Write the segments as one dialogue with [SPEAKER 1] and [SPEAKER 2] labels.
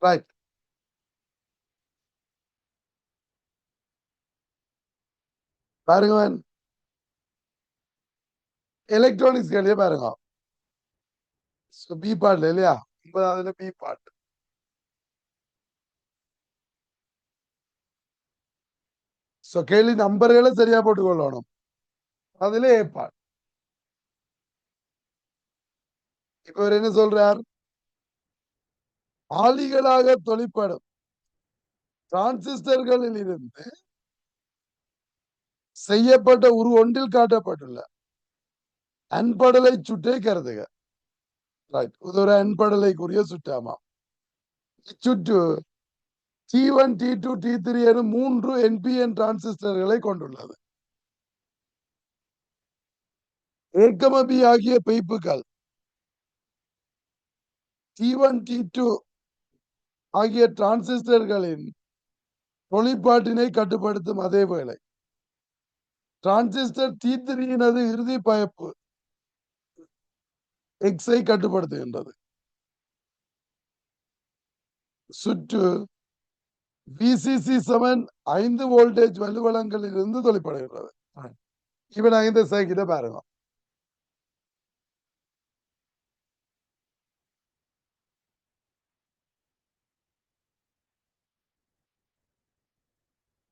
[SPEAKER 1] Right. பாருங்க, electronics கேள்வியே பாருங்க. பி பார்ட்ல இல்லையா? 9வதுல பி பார்ட். கேள்வி நம்பர்களை சரியா போட்டுக்கொள்ளணும். அதுல ஏ பார்ட். இப்ப இவர் என்ன சொல்றார்? ஆளிகளாக தொழிற்படும் டிரான்சிஸ்டர்களில் இருந்து செய்யப்பட்ட ஒரு ஒன்றில் காட்டப்பட்டுள்ள அன்படலை சுற்றை கருதுக. ரைட். இது ஒரு அன்படலைக்குரிய சுற்றாமா. இச்சுற்று T1, T2, T3 என 3 NPN டிரான்சிஸ்டர்களை கொண்டுள்ளது. ஏ, பி ஆகிய பைப்புகள் T1, T2 ஆகிய டிரான்சிஸ்டர்களின் தொழிற்பாட்டினை கட்டுப்படுத்தும் அதே வேளை டிரான்சிஸ்டர் T3 இறுதி பயப்பு X கட்டுப்படுத்துகின்றது. சுற்று VCC7 5 வோல்டேஜ் வலுவளங்களில் இருந்து தொழிற்படுகின்றது. இப்ப நான் இந்த சர்க்கிட்ட பாருங்க.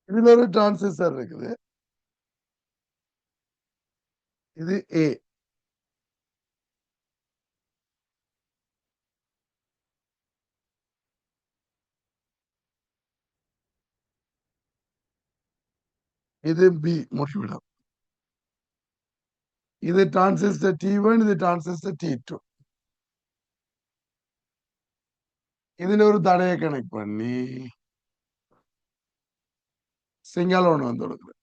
[SPEAKER 1] இதுல ஒரு டிரான்சிஸ்டர் இருக்குது. இது ஏ. இது பி முடிவிடம். இது டிரான்சிஸ்டர் T1, இது டிரான்சிஸ்டர் T2. இதுல ஒரு தடையை கனெக்ட் பண்ணி சிங்கால ஒண்ணு வந்து கொடுக்குது.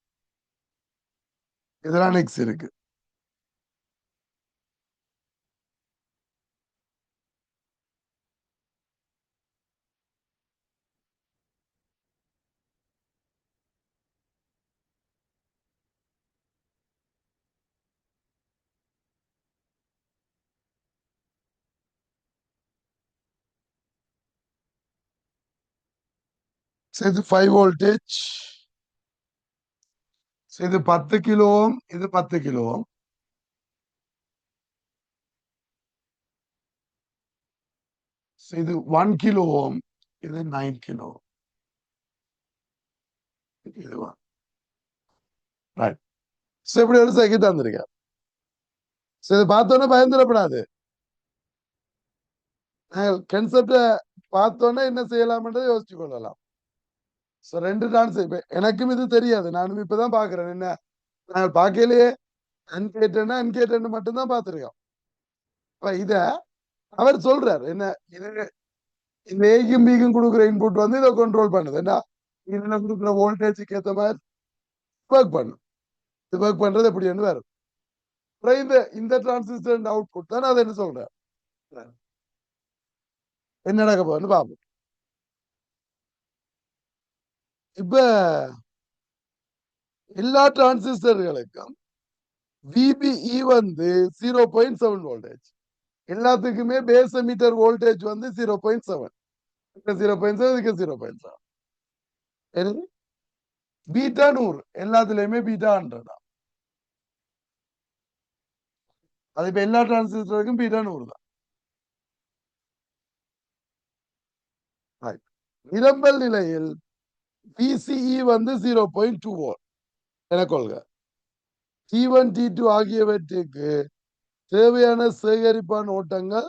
[SPEAKER 1] இதெல்லாம் நெக்ஸ்ட் இருக்கு. இது 5 வோல்டேஜ். இது 10 கிலோ ஓம், இது 10 கிலோ ஓம். இது 1 கிலோ ஓம், இது 9 கிலோ. இதுவா ரைட். இப்படி ஒரு சர்க்கிட் தந்திருக்கேன். இது பார்த்தோன்னே பயந்துடப்படாது. கன்செப்ட பார்த்தோன்னே என்ன செய்யலாம்ன்றதை யோசிச்சு கொள்ளலாம். ரெண்டு டிரான்ஸ் எனக்கும் இது தெரியாது. நானும் இப்பதான் பாக்குறேன். என்ன நாங்கள் பார்க்கலையே அன்கேட்டன்னா அன்கேட்டன்னு மட்டும்தான் பார்த்திருக்கோம். இத அவர் சொல்றாரு என்ன, இது இந்த ஏக்கும் பிக்கும் கொடுக்குற இன்புட் வந்து இதை கண்ட்ரோல் பண்ணுது. என்ன இதுல கொடுக்குற வோல்டேஜுக்கு ஏற்ற மாதிரி ஒர்க் பண்ணும். இது ஒர்க் பண்றது எப்படின்னு வேறு. இந்த டிரான்சிஸ்டர் அவுட்புட் தான் அதை என்ன சொல்றேன். என்ன நடக்க போகுதுன்னு பார்ப்போம். இப்ப எல்லா டிரான்சிஸ்டர்களுக்கும் VBE வந்து 0.7 வோல்டேஜ். எல்லாத்துக்குமே பேஸ் எமிட்டர் வோல்டேஜ் வந்து 0.7. 0.7 இதுக்கு 0.7. பீட்டா 100 எல்லாத்துலயுமே பீட்டா 100 தான். அது இப்ப எல்லா டிரான்சிஸ்டருக்கும் பீட்டா 100 தான். நிரம்பல் நிலையில் VCE வந்து 0.2 வோல்ட் என கொள்க. T1, T2 ஆகியவற்றுக்கு தேவையான சேகரிப்பான் ஓட்டங்கள்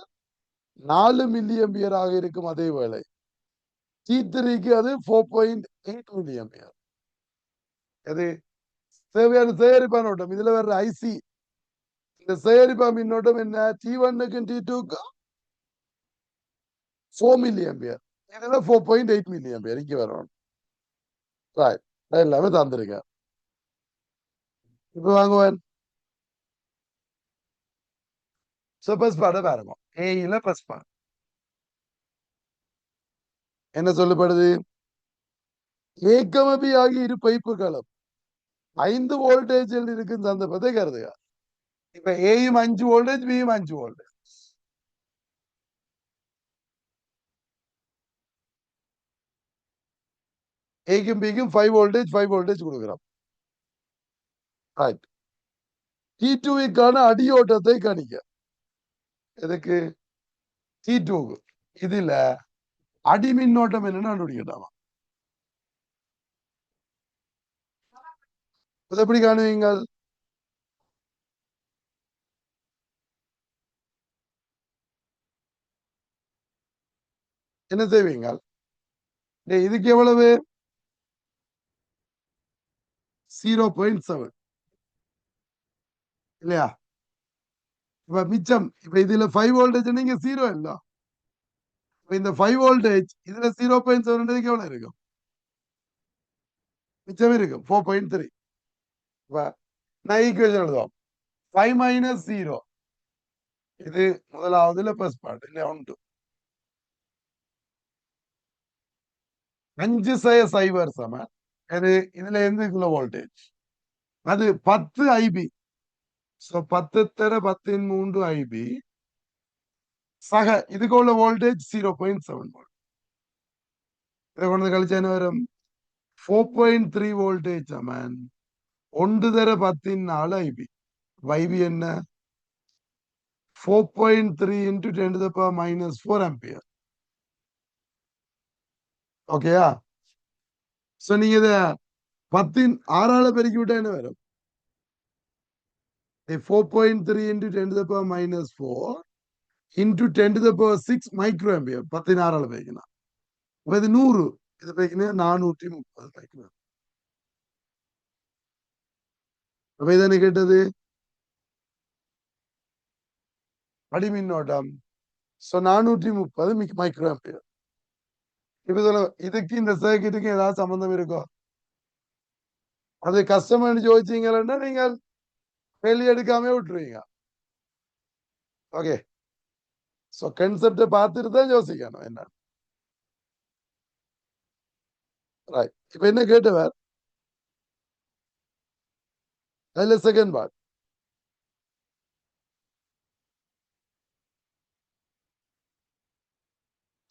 [SPEAKER 1] 4 மில்லி ஆம்பியர் ஆக இருக்கும். அதே வேளை T3க்கு அது 4.8 மில்லி ஆம்பியர். அது தேவையான சேகரிப்பான் ஓட்டம். இதுல வர்ற ஐசி இந்த சேகரிப்பா மின்னோட்டம் என்ன, T1க்கும் T2க்கும் 4 மில்லி ஆம்பியர். இதுல 4.8 மில்லி ஆம்பியர் இங்க வரணும். எல்லாமே தந்திருக்க. இப்ப வாங்குவேன். பஸ் பாட பாருங்க. ஏல பஸ் பாடு என்ன சொல்லப்படுது? ஏகமபி ஆகிய இரு பைப்புகளும் 5 வோல்டேஜில் இருக்கும் சந்தர்ப்பத்தை கருதுக. இப்ப ஏயும் 5 வோல்டேஜ், பியும் 5 வோல்டேஜ். ஏக்கும் பிக்கும் 5 வோல்டேஜ் கொடுக்குறோம். ரைட். T2க்கான அடியோட்டத்தை கணிக்க. எதுக்கு? T2க்கு. இதுல அடி மின்னோட்டம் என்னன்னு கண்டுபிடிக்கட்டாமா. அது எப்படி காணுவீங்க? என்ன செய்வீங்க? இதுக்கு எவ்வளவு? 0.7 இல்லையா? இப்ப மிச்சம் இப்ப இதுல 5 வோல்டேஜ் நீங்க 0 இல்ல. இப்ப இந்த 5 வோல்டேஜ் இதுல 0.7 எவ்வளவு இருக்கும்? மிச்சம் இருக்கும் 4.3. நான் ஈக்குவேஷன் எழுதுவோம். 5 மைனஸ் 0 இது முதலாவதுல பிளஸ் பார்ட் இல்ல 1 5 0 சம இது இதுல எந்த கிலோ வோல்டேஜ் அது 10 ஐபி. 10 தர 10 ஐபி சக இதுக்கு உள்ள வோல்டேஜ் 0.7 வோல்ட். இதை கொண்டு கழிச்சா என்ன வரும்? 4.3 வோல்டேஜ் சமன் 1 தர 10 ஐபி. ஐபி என்ன? 4.3 into 10 to the power minus 4 ampere. ஓகேயா? சோ நீங்க இத 10 பெருக்கி விட்டா என்ன வரும்? 4.3 into 10 to the power minus 4 into 10 to the power 6 micro ampere. 10 பெருக்கினா அப்ப இது 100. இது பெருக்கினா 430 மைக்ரோ. அப்ப இதானே கேட்டது அடிமின்னோட்டம். So 430 micro ampere. இப்ப இதுக்கு இந்த சர்க்கிட்டுக்கு ஏதாவது சம்பந்தம் இருக்கோ? அது கஷ்டம்னு யோசிச்சீங்கன்னா நீங்கள் வெளியே எடுக்காம விட்டுருவீங்க. ஓகே. சோ கன்செப்ட பார்த்துட்டு தான் யோசிக்கணும் என்ன. ரைட். இப்ப என்ன கேட்டவர்? அதுல செகண்ட் பார்ட்.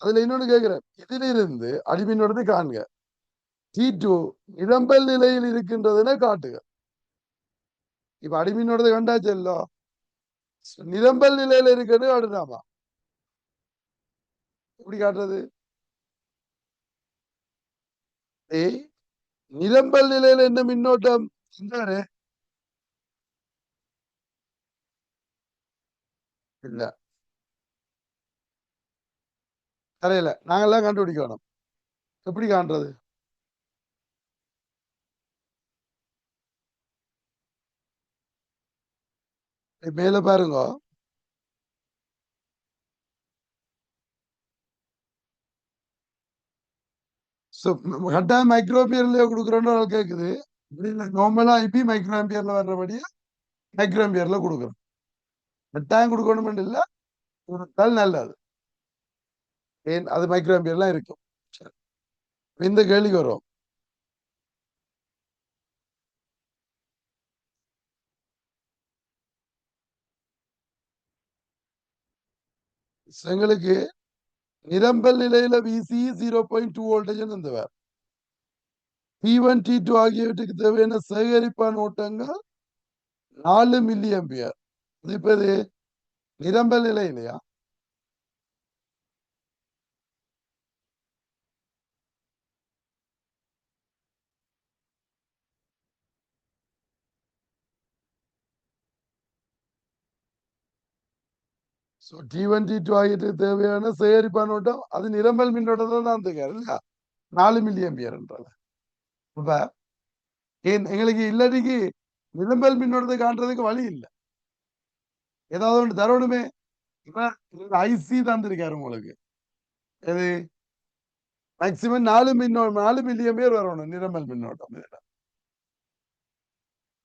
[SPEAKER 1] அதுல இன்னொன்னு கேட்கிறேன். இதிலிருந்து அடிமின்னோடத்தை காண்க. T2 நிரம்பல் நிலையில் இருக்கின்றதுன்னு காட்டுக. இப்ப அடிமின்னோடத்தை கண்டாச்சல்லோ. நிரம்பல் நிலையில இருக்கிறது அடுதாமா. எப்படி காட்டுறது? நிரம்பல் நிலையில என்ன மின்னோட்டம்? இல்ல தெரியல. நாங்கெல்லாம் கண்டுபிடிக்கணும். எப்படி காண்றது? மேல பாருங்க. கட்டாயம் மைக்ரோபியர்ல கொடுக்குறோன்னு கேக்குது. நார்மலா ஐபி மைக்ரோபியர்ல வர்றபடி மைக்ரோபியர்ல கொடுக்குறோம். கட்டாயம் கொடுக்கணும் இல்ல, கொடுத்தால் நல்லது. ஏன் அது மைக்ரோபியர்லாம் இருக்கும். இந்த கேள்விக்கு வரும். எங்களுக்கு நிரம்பல் நிலையில விசி 0.2 வோல்டேஜ் இருந்தவர். T1 T2 ஆகியவற்றுக்கு தேவையான சேகரிப்பான் ஓட்டங்கள் 4 மில்லி ஆம்பியர். இப்ப இது நிரம்பல் நிலை இல்லையா? T1 T2 ஆகியவற்றுக்கு தேவையான சேகரிப்பான் ஓட்டம் அது நிரம்பல் மின்னோட்டத்தில் தான் இருக்காரு இல்லையா? 4 மில்லி ஆம்பியர் என்றால இப்ப எங்களுக்கு இல்லாட்டிக்கு நிரம்பல் மின்னோட்டத்தை காண்றதுக்கு வழி இல்லை. ஏதாவது ஒன்று தரணுமே. இப்ப ஐசி தந்திருக்காரு உங்களுக்கு. எது மேக்சிமம் 4 மில்லியன் பேர் வரணும் நிரம்பல் மின்னோட்டம்.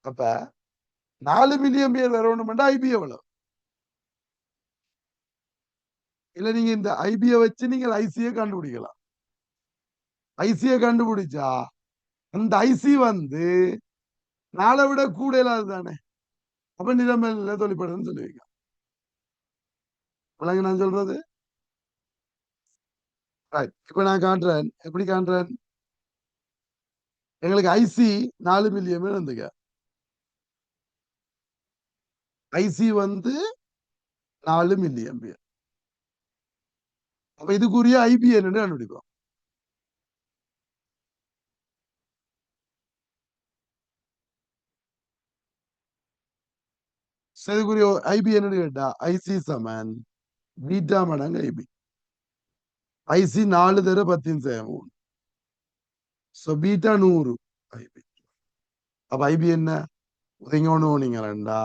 [SPEAKER 1] அப்ப 4 மில்லியன் பேர் வரணும்னா ஐபி எவ்வளவு? இல்ல நீங்க இந்த ஐபியை வச்சு நீங்கள் ஐசியை கண்டுபிடிக்கலாம். ஐசியை கண்டுபிடிச்சா அந்த ஐசி வந்து 4 விட கூட இல்லாது தானே. அப்ப நிரம்பல் தொழிற்படுன்னு சொல்லுவீங்க. நான் சொல்றது இப்ப நான் காட்டுறேன். எப்படி காட்டுறேன்? எங்களுக்கு ஐசி 4 மில்லியன் இருந்துங்க. ஐசி வந்து 4 மில்லியன். அப்ப இதுக்குரிய ஐபி என்னன்னு கண்டுபிடிப்போம். இதுக்குரிய ஐபி என்னன்னு கேட்டா ஐசி சமன் பீட்டா மடங்கு ஐபி. ஐசி 4 தர 10 செய்யவும். Beta 100 IP. அப்ப ஐபி என்ன ஒதுங்கொண்டு போனீங்களா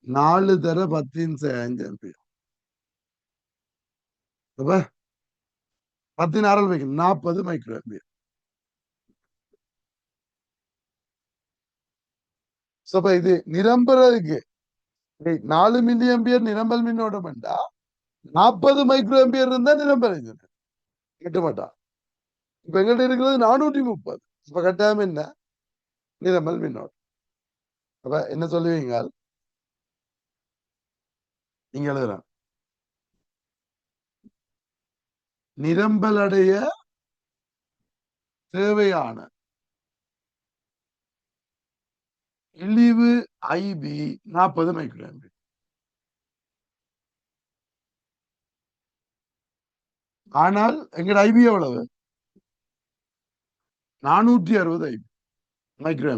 [SPEAKER 1] 4 தர 10 செய்ய 5 அப்ப 10 வைக்கணும் 40 மைக்ரோ. அப்ப இது நிரம்புறதுக்கு 4 மில்லியன் நிரம்பல் மின்னோட்டம் வேண்டா 40 மைக்ரோ இருந்தா நிரம்பல் கிட்ட மாட்டா. இப்ப எங்கிட்ட இருக்கிறது 430. இப்ப கட்டாயம் என்ன நிரம்பல் மின்னோட்டம். அப்ப என்ன சொல்லுவீங்க நீங்க எழுதுறேன் நிரம்பல் அடைய தேவையான இழிவு ஐபி 40 மைக்ரோ. ஆனால் எங்க ஐபி எவ்வளவு 460 ஐபி மைக்ரோ.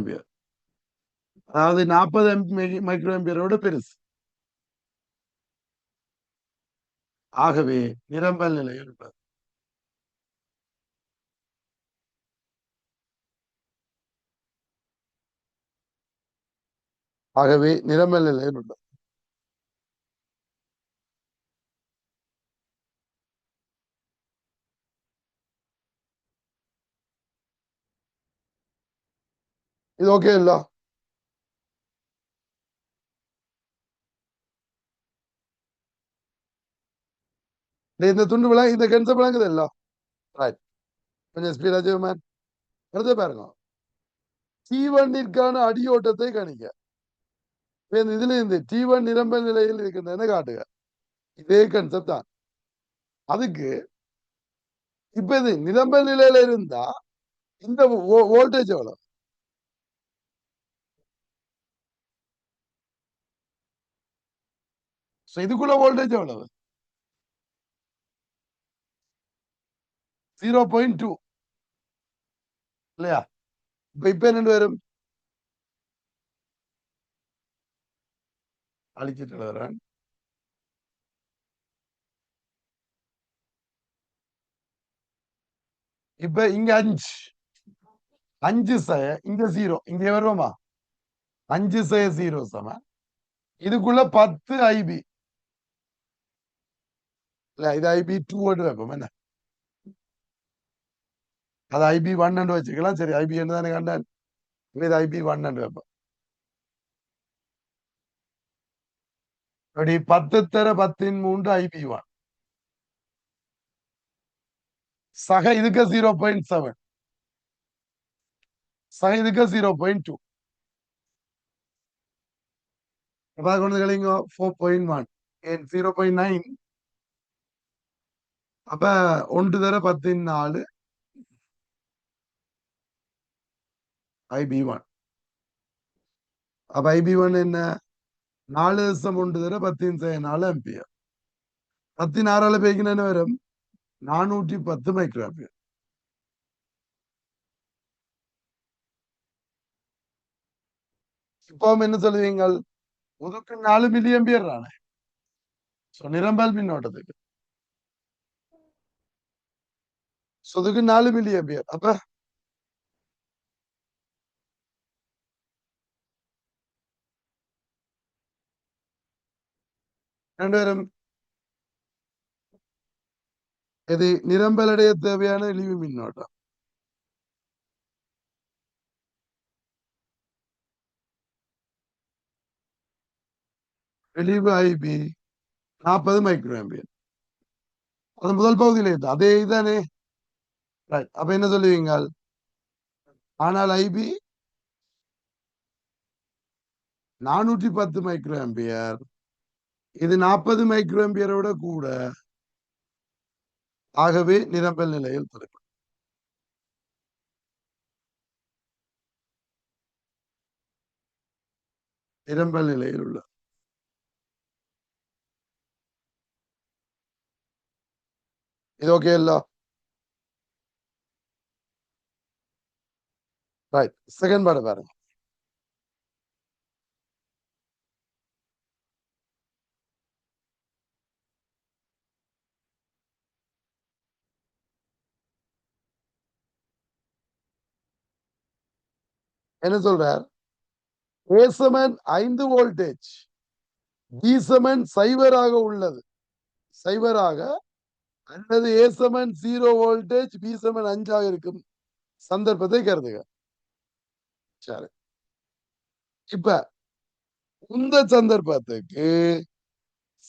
[SPEAKER 1] அதாவது 40 மைக்ரோ பெருசு. ஆகவே நிரம்பல் நிலையில் இருப்பது. ஆகவே நிரம்பல் நிலையில் உள்ளது. இது ஓகே இல்ல? இந்த துண்டு விளங்க இந்த கென்சப் விளங்குது இல்ல? ரைட். கொஞ்சம் ஸ்பீடா மேன். அடுத்து பாருங்க T1ற்கான அடியோட்டத்தை கணிக்க. இதுல இருந்து T1 நிரம்பல் நிலையில் இருக்கின்றன காட்டுக. இதே கன்செப்ட் தான். அதுக்கு இப்ப இது நிரம்பல் நிலையில இருந்தா இந்த வோல்டேஜ் எவ்வளவு இதுக்குள்ள வோல்டேஜ் எவ்வளவு 0.2 இல்லையா? இப்ப என்ன வரும் அழிச்சிட்டு எழுதுறேன். இப்ப இங்க 5 இங்க 0 இங்க வருவோமா 5/0 சம இதுக்குள்ள 10 ஐபி இல்ல இது ஐபி 2 வைப்போம் என்ன அது ஐபி 1 வச்சுக்கலாம். சரி ஐபி என்ன தானே கண்டான் இது ஐபி 1 வைப்போம். அப்படி 10 தர 10 ஐபி 1 சக இதுக்கு 0.7 சக இதுக்கு 0.2 கொண்டு கழிங்க 4.1 0.9. அப்ப 1 தர 14 ஐபி 1. அப்ப ஐபி 1 என்ன 4.1 தர 10 ஆம்பியர் 16 பேக்கின என்ன வரும் 410 மைக்ரோ ஆம்பியர். இப்போ என்ன சொல்லுவீங்க முதுக்கு 4 மில்லியம்பியர் தானே நிரம்பல் மின்னோட்டத்துக்கு சொதுக்கு 4 மில்லியம்பியர். அப்ப ரெண்டு பேரும் இது நிரம்பல் அடைய தேவையான இழிவு மின்னோட்டம். இழிவு ஐபி 40 மைக்ரோ ஆம்பியர். அது முதல் பகுதியில் இருக்கு அதே இதுதானே. அப்ப என்ன சொல்லுவீங்க ஆனால் ஐபி 410 மைக்ரோ ஆம்பியர் இது 40 மைக்ரோ ஆம்பியரோட கூட. ஆகவே நிரம்பல் நிலையில் திருப்பம். நிரம்பல் நிலையில் உள்ள. இது ஓகே இல்ல? ரைட். செகண்ட் பார்ட் பாருங்க. என்ன சொல்றார்? ஏசமன் 5 வோல்டேஜ், பீசமன் சைவராக உள்ளது. சைவராக அல்லது ஏசமன் 0 வோல்டேஜ், பீசமன் 5ஆக இருக்கும் சந்தர்ப்பத்தை கருதுக. சரி. இப்ப இந்த சந்தர்ப்பத்துக்கு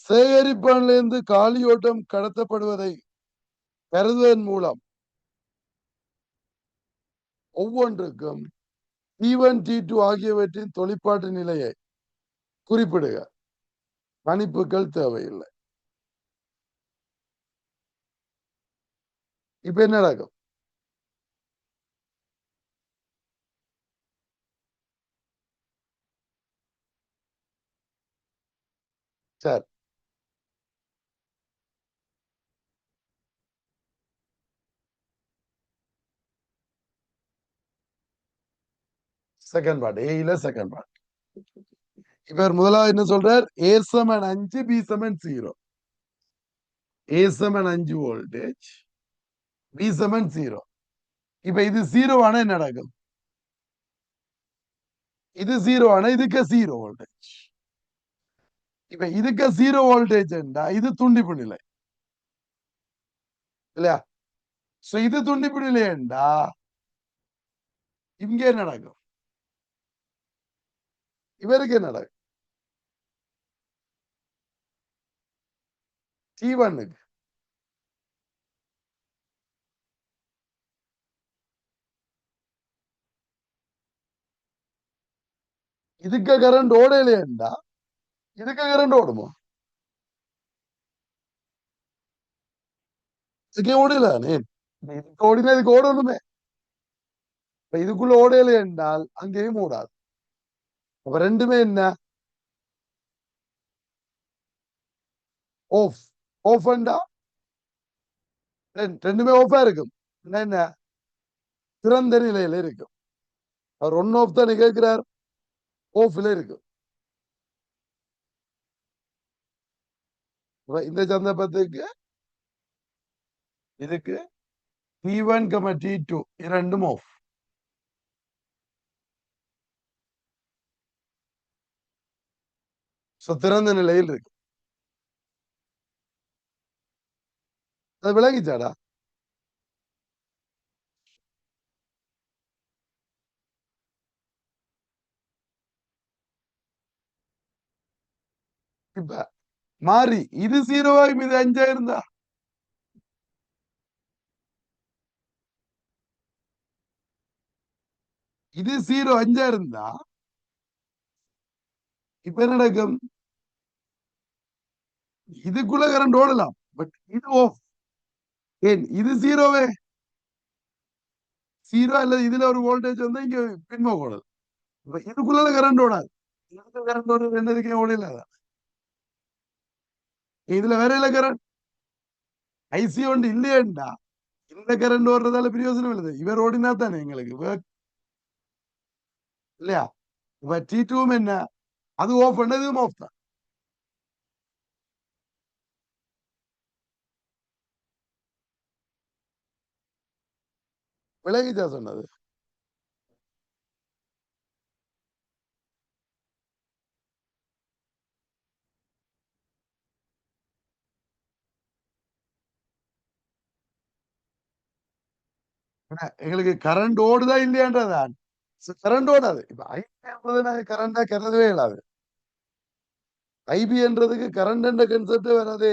[SPEAKER 1] சேகரிப்பான்ல இருந்து காலியோட்டம் கடத்தப்படுவதை கருதுவதன் மூலம் ஒவ்வொன்றுக்கும் T1 T2 ஆகியவற்றின் தொழிற்பாட்டு நிலையை குறிப்பிடுக. கணிப்புகள் தேவையில்லை. இப்ப என்ன நடக்கும்? சரி, செகண்ட் பார்ட் ஏல செகண்ட் பார்ட். இவர் முதலாவது என்ன சொல்றார்? ஏசமன் 5, பீசமன் 0. ஏசமன் 5 வோல்டேஜ், பீசமன் 0. இப்ப இது 0 ஆனா என்ன நடக்கும்? இது 0 ஆனா இதுக்கு 0 வோல்டேஜ். இப்ப இதுக்கு 0 வோல்டேஜ் இது துண்டிப்பு நிலை இல்லையா? இது துண்டிப்பு நிலை இங்க என்ன நடக்கும்? இவருக்கு என்ன நடக்கும்? T1க்கு இதுக்கு கரண்ட் ஓடலையா? இதுக்கு கரண்ட் ஓடுமோ? இதுக்கே ஓடலானே. இதுக்கு ஓடினா இதுக்கு ஓடணுமே. இதுக்குள்ள ஓடலை என்றால் அங்கேயும் ஓடாது. அப்ப ரெண்டுமே என்ன? ஆஃப். ஆஃப் ரெண்டுமே ஆஃபா இருக்கும். என்ன? திறந்த நிலையில இருக்கும். அவர் ஒன் ஆஃப் தான் கேட்கிறார், ஆஃப்ல இருக்கும். இந்த சந்தர்ப்பத்துக்கு இதுக்கு T1, T2 இரண்டும் ஆஃப். திறந்த நிலையில் இருக்கு. அது விளங்கிச்சாடா? இப்ப மாறி இது 0 இது 5 இருந்தா இது 0 5 இருந்தா இப்ப என்ன நடக்கும்? இதுக்குள்ள கரண்ட் ஓடலாம், பட் இது ஆஃப். ஏன் இது 0வே 0 அல்லது இதுல ஒரு வோல்டேஜ் வந்து இங்க பின்வாங்க ஓடலாம். இதுக்குள்ள கரண்ட் ஓடாது. கரண்ட் ஓடுறது என்னதுக்கே ஓடல. இதுல வேற இல்ல கரண்ட். ஐசி ஒன்று இல்லையேண்டா இந்த கரண்ட் ஓடுறதால பிரயோஜனம் இல்லை. இவர் ஓடினா தானே எங்களுக்கு இல்லையா? இப்ப T2 என்ன? அது ஆஃப் பண்ணதும் ஆஃப் தான். விலகிச்சா சொன்னது? எங்களுக்கு கரண்ட் ஓடுதா இல்லையான்றதான். கரண்ட் ஓடாது. இப்ப ஐபி நாங்க கரண்டா கருதவே இல்லாது. ஐபி என்றதுக்கு கரண்ட் என்ற கன்செப்ட் வராதே.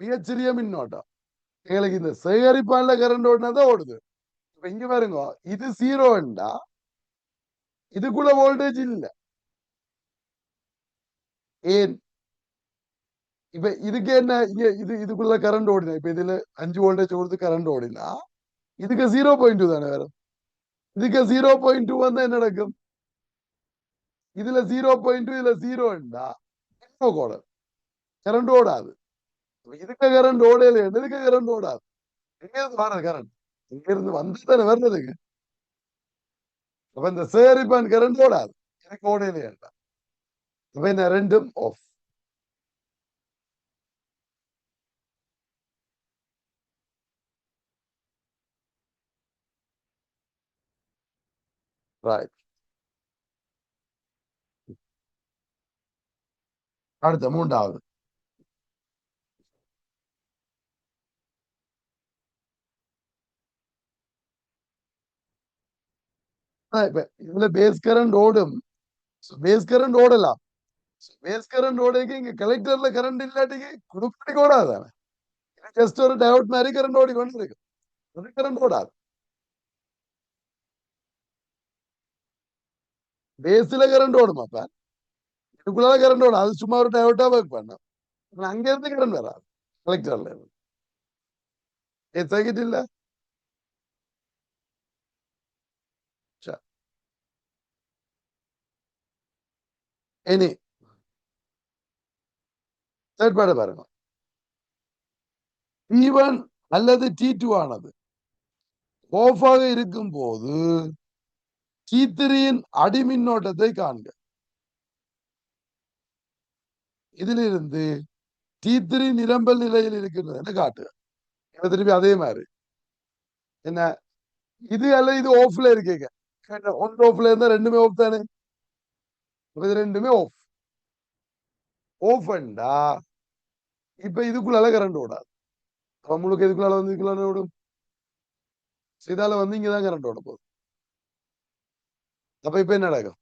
[SPEAKER 1] மிகச்சிறிய மின்னோட்டம். எங்களுக்கு இந்த சேகரிப்பான்ல கரண்ட் ஓடினாதான் ஓடுது. இப்ப இங்க பாருங்க, இது 0 இதுக்குள்ள வோல்டேஜ் இல்ல. ஏன்? இப்ப இதுக்கு என்ன? இதுக்குள்ள கரண்ட் ஓடினா இப்ப இதுல 5 வோல்டேஜ் கொடுத்து கரண்ட் ஓடினா இதுக்கு 0.2 தானே வரும். இதுக்கு 0.2 வந்தா என்ன நடக்கும்? இதுல 0.2 இதுல 0 கோடல் கரண்ட் ஓடாது. இதுக்கு கரண்ட் ஓடையில இதுக்கு கரண்ட் ஓடாது. எங்க இருந்து வர கரண்ட் இங்க இருந்து வந்து தானே வர்றதுக்கு. அப்ப இந்த சேரிப்பான் கரண்ட் ஓடாது. எனக்கு ஓடையில அப்ப என்ன ரெண்டும் ஆஃப். ரைட். அடுத்த மூன்றாவது இப்ப இதுல பேஸ் கரண்ட் ஓடும். பேஸ் கரண்ட் ஓடலாம். பேஸ் கரண்ட் ஓடைக்கு இங்க கலெக்டர்ல கரண்ட் இல்லாட்டிக்கு குடுப்படி ஓடாதானே. ஜஸ்ட் ஒரு டயோட் மாதிரி கரண்ட் ஓடிக்கொண்டு இருக்கு. அது கரண்ட் ஓடாது. பேஸ்ல கரண்ட் ஓடும். அப்ப இதுக்குள்ள கரண்ட் ஓடும். அது சும்மா ஒரு டயோட்டா ஒர்க் பண்ணும். அங்க இருந்து கரண்ட் வராது கலெக்டர்ல இருந்து. சர்க்கிட் இல்ல. சரி. இனி செயற்பாடு பாருங்க. T1 அல்லது T2 ஆனது ஆஃபாக இருக்கும் போது T3யின் அடிமின்னோட்டத்தை காண்க. இதிலிருந்து T3 நிரம்பல் நிலையில் இருக்கின்றது என்று காட்டுக. திருப்பி அதே மாதிரி என்ன இது அல்ல இது ஆஃப்ல இருக்கீங்க. ஒன் ஆஃப்ல இருந்தா ரெண்டுமே ஆஃப் தானே. இது ரெண்டுமே ஆஃப். ஆஃப்ண்டா இப்ப இதுக்குள்ளால கரண்ட் ஓடாது. முழுக்க இதுக்குள்ளால வந்து இதுக்குள்ளால ஓடும். இதால வந்து இங்கதான் கரண்ட் ஓட போகுது. அப்ப இப்ப என்ன நடக்கும்.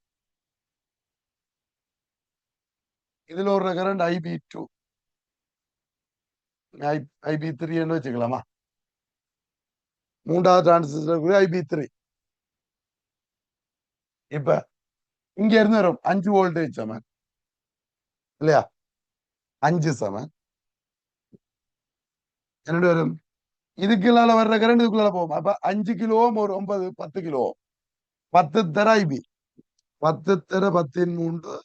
[SPEAKER 1] இதுல ஒரு கரண்ட் IB2 IB3 வச்சுக்கலாமா. மூன்றாவது டிரான்சிஸ்டர் IB3. இப்ப இங்க இருந்து வரும் 5 வோல்டேஜ் சமன் இல்லையா. 5 சமன் என்னோட வரும். இதுக்குள்ளால வர்ற கரண்ட் இதுக்குள்ளால போகும். அப்ப 5 கிலோ ஒரு 9 10 கிலோ 10 தர IB 10 தர 10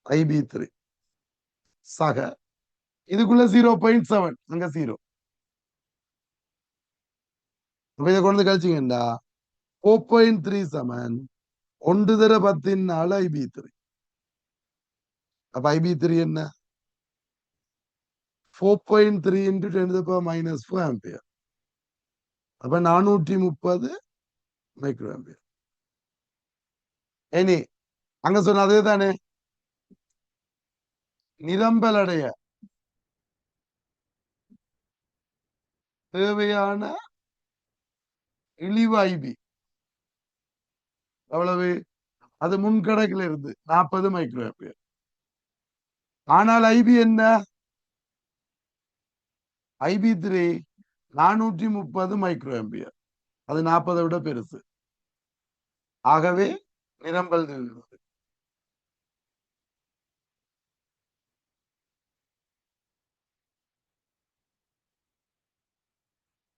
[SPEAKER 1] IB3 சக இதுக்குள்ள 0.7 அங்க 0. இதை கொண்டு கழிச்சிங்கடா 4.3 சமன் 1 தர 10 IB3. அப்ப IB3 என்ன 4.3 into 10 to the power minus 4 ampere. அப்ப 430 மைக்ரோ ஆம்பியர். இனி அங்க சொன்ன அதே தானே நிரம்பல் அடைய தேவையான இழிவு ஐபி அவ்வளவு. அது முன்கணக்கில் இருந்து 40 மைக்ரோ ஆம்பியர். ஆனால் ஐபி என்ன IB3 430 மைக்ரோ ஆம்பியர். அது 40 விட பெருசு. ஆகவே நிரம்பல்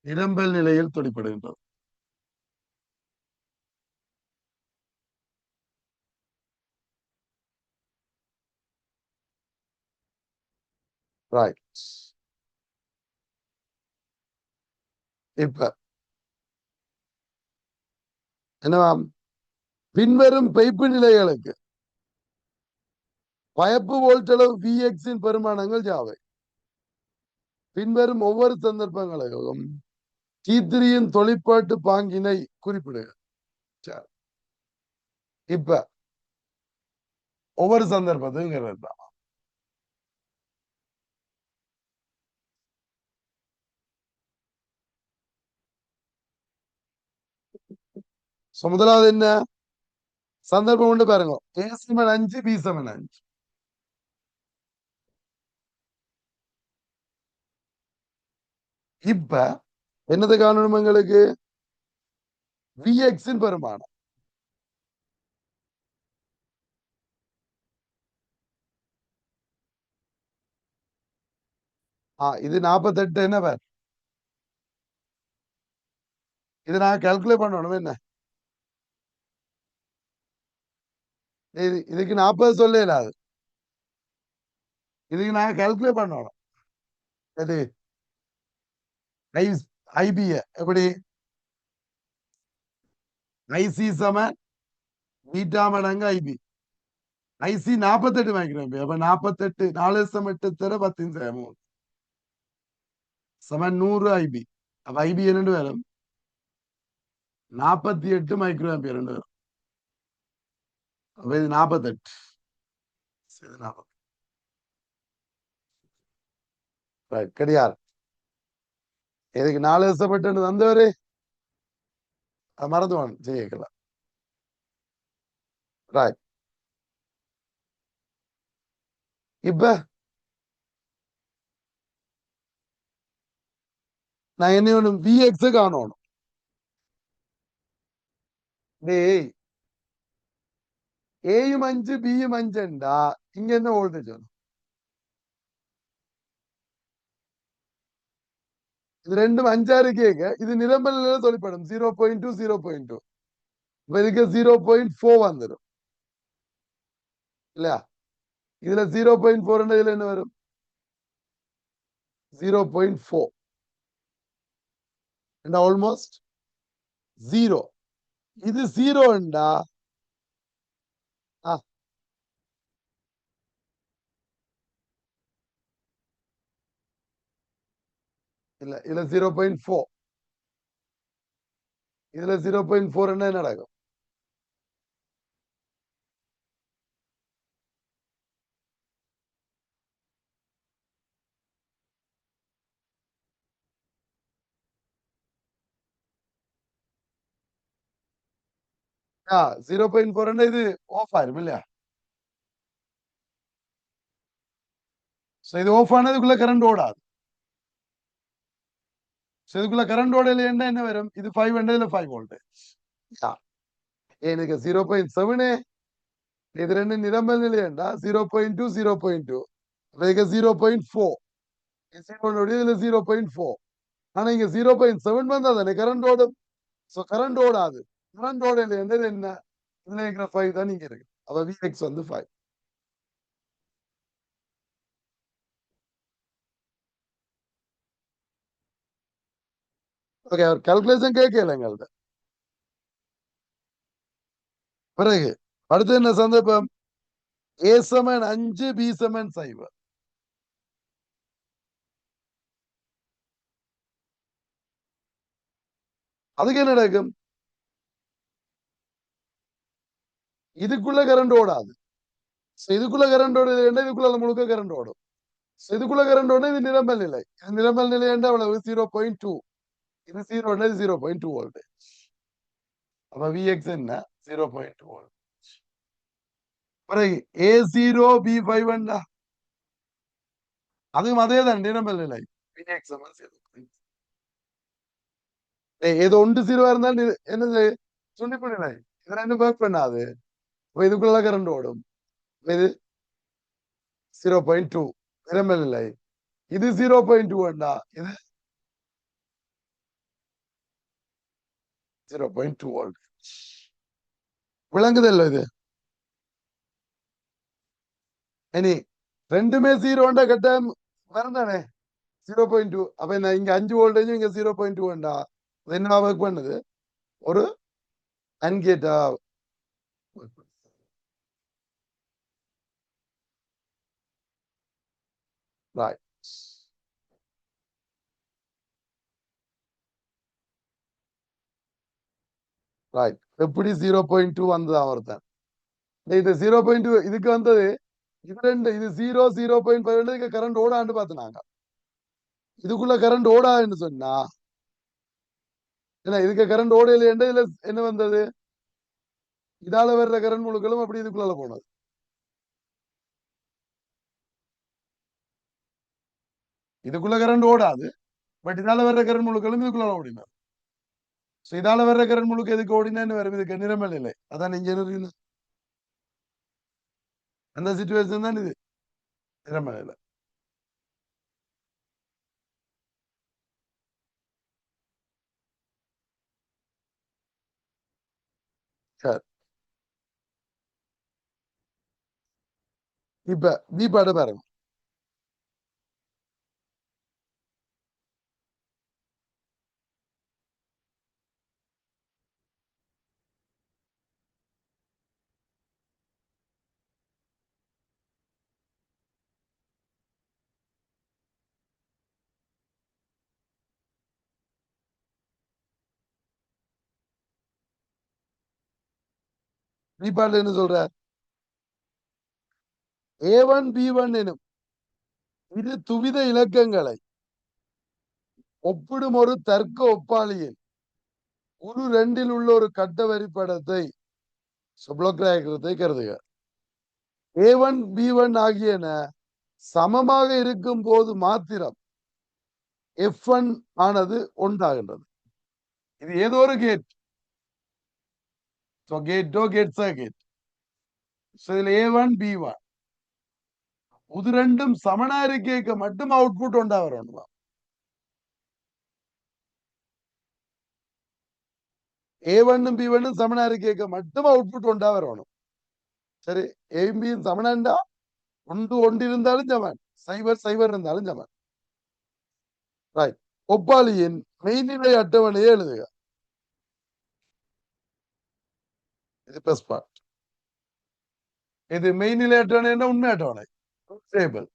[SPEAKER 1] நிரம்பல் நிலையில் தொடிப்படுகின்றது. ரைட். இப்ப என்னவாம் பின்வரும் பைப்பு நிலைகளுக்கு பயப்பு வோல்டளவு Vx பெருமானங்கள் யாவை. பின்வரும் ஒவ்வொரு சந்தர்ப்பங்களுக்கும் T3யின் தொழிற்பாட்டு பாங்கினை குறிப்பிடுக. இப்ப ஒவ்வொரு சந்தர்ப்பத்துங்கிறது தான். முதலாவது என்ன சந்தர்ப்பம் கொண்டு பாருங்க. A7 5 B7 5. இப்ப என்னது காணணும் எங்களுக்கு Vx பெருமானம். இது 48 என்ன பேர். இது நான் கால்குலேட் பண்ணணும் என்ன இதுக்கு 40 சொல்லலாது. இதுக்கு நாங்க கால்குலேட் பண்ணணும். அது ஐ ஐபிய எப்படி ஐசி சமன் பீட்டா மடங்கு ஐபி. ஐசி 48 மைக்ரோம்பியர். அப்ப 48 4 8 10 சமன் 100 ஐபி. அப்ப ஐபி என்னண்டு வரும் 48 மைக்ரோம்பியர் வரும். அப்ப இது 48 இது 40 கிடையாது. இதுக்கு 4 வந்தவரு மறந்துவான் செய்யக்கலாம். ரைட். இப்ப நான் என்ன வேணும் விஎக்ஸ் காணணும். டேய் ஏயும் 5 பியும் 5ண்டா இங்க என்ன வோல்டேஜ் வரும்? இது ரெண்டும் 5 கேட்க இது நிரம்பல் நிலையில தொழிற்படும் 0.2 0.2. இப்ப இதுக்கு 0.4 வந்துடும் இல்லையா? இதுல 0.4 இதுல என்ன வரும் 0.4 ஆல்மோஸ்ட் 0. இது 0ண்டா இல்ல இதுல 0.4 இதுல 0.4 என்ன நடக்கும்? ஆ 0.4 இது ஆஃப் ஆயிரும் இல்லையா? இது ஆஃப் ஆனதுக்குள்ள கரண்ட் ஓடாது. இதுக்குள்ள கரண்ட் ஓடல என்ன வரும் இது 5 இதுல 5 வோல்ட். எனக்கு 0.7 இது ரெண்டு நிரம்பல் நிலையண்டா 0.2 0.2 இதுக்கு 0.4 இதுல 0.4. ஆனா இங்க 0.7 வந்தா தானே கரண்ட் ஓடும். கரண்ட் ஓடாது. கரண்ட் ஓடல என்ன இதுல இருக்கிற 5 தான் இங்க இருக்கு. அப்ப விஎக்ஸ் வந்து 5. ஓகே அவர் கால்குலேஷன் கேட்கல எங்கள்ட்ட. பிறகு அடுத்து என்ன சந்தர்ப்பம் ஏ சமன் 5 பி சமன் 0. அதுக்கு என்ன நடக்கும்? இதுக்குள்ள கரண்ட் ஓடாது. இதுக்குள்ள கரண்ட் ஓடுது இதுக்குள்ள முழுக்க கரண்ட் ஓடும். இதுக்குள்ள கரண்ட் ஓடும் இது நிரம்பல் நிலை. நிரம்பல் நிலை என்ன அவ்வளவு 0.2. இது 0 இது 0.2 வோல்ட். அப்ப விஎக்ஸ் என்ன 0.2 வோல்ட். பிறகு A0 B5 அதுவும் அதே தான் நிரம்பல் நிலை. விஎக்ஸ் ஏதோ ஒன்று 0 இருந்தால் என்னது துண்டிப்பு நிலை. இது ரெண்டும் ஒர்க் பண்ணாது. இதுக்குள்ள கரண்ட் ஓடும். இது 0.2 நிரம்பல் நிலை. இது 0.2 இது 0.2 வோல்ட். விளங்குதல்ல இது? இனி ரெண்டுமே 0 கட்டாயம் வரந்தானே 0.2. அப்ப என்ன இங்க 5 வோல்டேஜ் இங்க 0.2 என்ன ஒர்க் பண்ணுது ஒரு அன்கேட்டா ரைட். ரைட். எப்படி 0.2 வந்ததா ஒருத்தன் இந்த 0.2 இதுக்கு வந்தது இது ரெண்டு இது 0.5 கரண்ட் ஓடான்னு பார்த்துனாங்க. இதுக்குள்ள கரண்ட் ஓடாதுன்னு சொன்னா இல்ல இதுக்கு கரண்ட் ஓடையில இதுல என்ன வந்தது இதால வர்ற கரண்ட் முழுக்களும் அப்படி இதுக்குள்ள போனது. இதுக்குள்ள கரண்ட் ஓடாது. பட் இதால வர்ற கரண்ட் முழுக்களும் இதுக்குள்ள ஓடினார். இதால வர்ற கரண்ட் முழுக்க எதுக்கு ஓடினான்னு வரும் இதுக்கு நிரம்பல் இல்லை. அதான் இங்க அந்த சிச்சுவேஷன் தான் இது நிரம்பல் இல்லை. சரி இப்ப பி பாட்டு பாருங்க. பி பாட்டு என்ன சொல்ற? A1 B1 எனும் இரு துவித இலக்கங்களை ஒப்பிடும் ஒரு தர்க்க ஒப்பாளியில் உரு ரெண்டில் உள்ள ஒரு கட்ட வரிப்படத்தை சுப்ளோக்ராயக்கத்தை கருதுக. A1 B1 ஆகியன சமமாக இருக்கும் போது மாத்திரம் F1 ஆனது ஒன்றாகின்றது. இது ஏதோ ஒரு கேட். கேட்டோ கேட் சர்க்கிட். இதுல A1 B1 இது ரெண்டும் சமனா இருக்க மட்டும் அவுட்புட் ஒன்றா வரணும். A1 B1 சமனா இருக்க மட்டும் அவுட்புட் ஒன்றா வரணும். சரி, ஏயும் பியும் சமனாண்டா ஒன்று ஒன்று இருந்தாலும் சமன், சைபர் சைபர் இருந்தாலும் சமன். ரைட். ஒப்பாளியின் மெய்நிலை அட்டவணையை எழுதுக. இது பிளஸ் பார்ட். இது மெய்நிலை அட்டவணை என்ன? உண்மை அட்டவணை. டேபிள்.